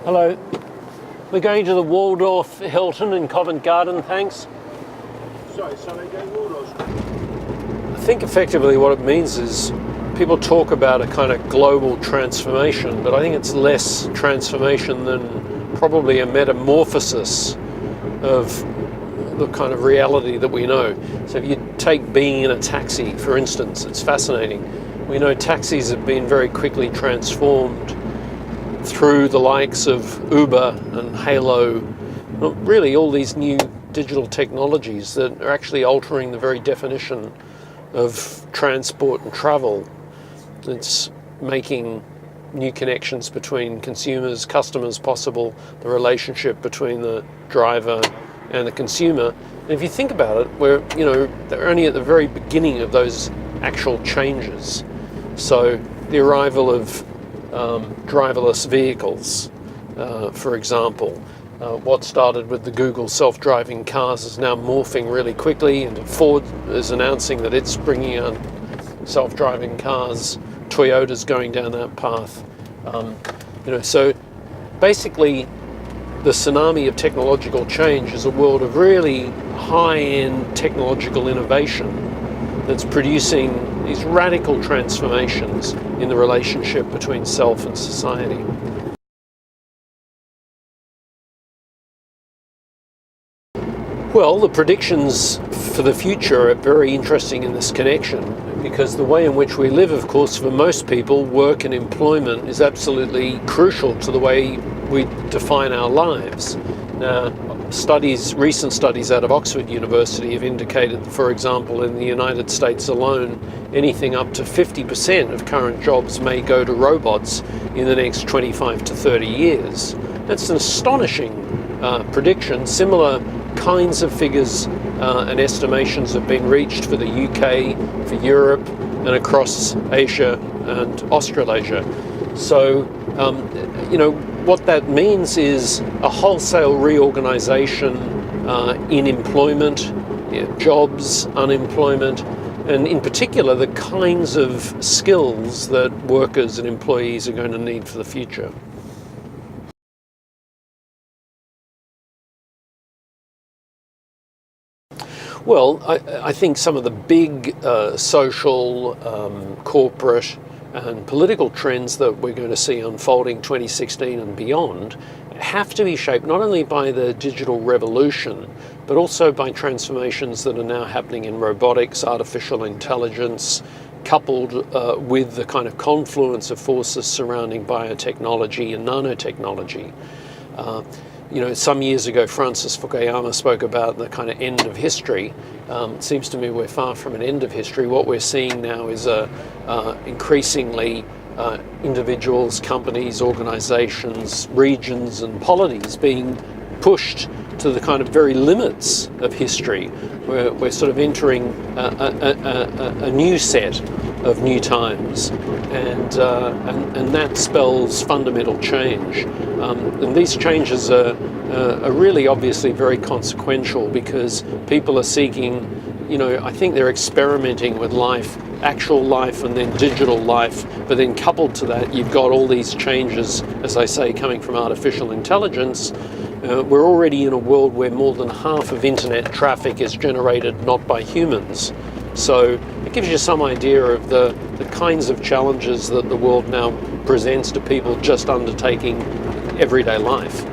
Hello. We're going to the Waldorf Hilton in Covent Garden, thanks. Sorry, going Waldorf? I think effectively what it means is people talk about a kind of global transformation, but I think it's less transformation than probably a metamorphosis of the kind of reality that we know. So if you take being in a taxi, for instance, it's fascinating. We know taxis have been very quickly transformed through the likes of Uber and Halo, really all these new digital technologies that are actually altering the very definition of transport and travel. It's making new connections between consumers, customers possible, the relationship between the driver and the consumer. And if you think about it, they're only at the very beginning of those actual changes. So the arrival of driverless vehicles, for example. What started with the Google self-driving cars is now morphing really quickly, and Ford is announcing that it's bringing out self-driving cars. Toyota's going down that path. So basically the tsunami of technological change is a world of really high-end technological innovation that's producing these radical transformations in the relationship between self and society. Well, the predictions for the future are very interesting in this connection, because the way in which we live, of course, for most people, work and employment is absolutely crucial to the way we define our lives. Now, recent studies out of Oxford University have indicated that, for example, in the United States alone, anything up to 50% of current jobs may go to robots in the next 25 to 30 years. That's an astonishing prediction. Similar kinds of figures and estimations have been reached for the UK, for Europe, and across Asia and Australasia. So, what that means is a wholesale reorganization in employment, jobs, unemployment, and in particular the kinds of skills that workers and employees are going to need for the future. Well, I think some of the big social, corporate and political trends that we're going to see unfolding 2016 and beyond have to be shaped not only by the digital revolution, but also by transformations that are now happening in robotics, artificial intelligence, coupled with the kind of confluence of forces surrounding biotechnology and nanotechnology. Some years ago, Francis Fukuyama spoke about the kind of end of history. It seems to me we're far from an end of history. What we're seeing now is increasingly individuals, companies, organizations, regions and polities being pushed to the kind of very limits of history. We're sort of entering a new set of new times, and that spells fundamental change. And these changes are really obviously very consequential, because people are seeking, I think they're experimenting with life, actual life and then digital life, but then coupled to that you've got all these changes, as I say, coming from artificial intelligence. We're already in a world where more than half of internet traffic is generated not by humans. So it gives you some idea of the kinds of challenges that the world now presents to people just undertaking everyday life.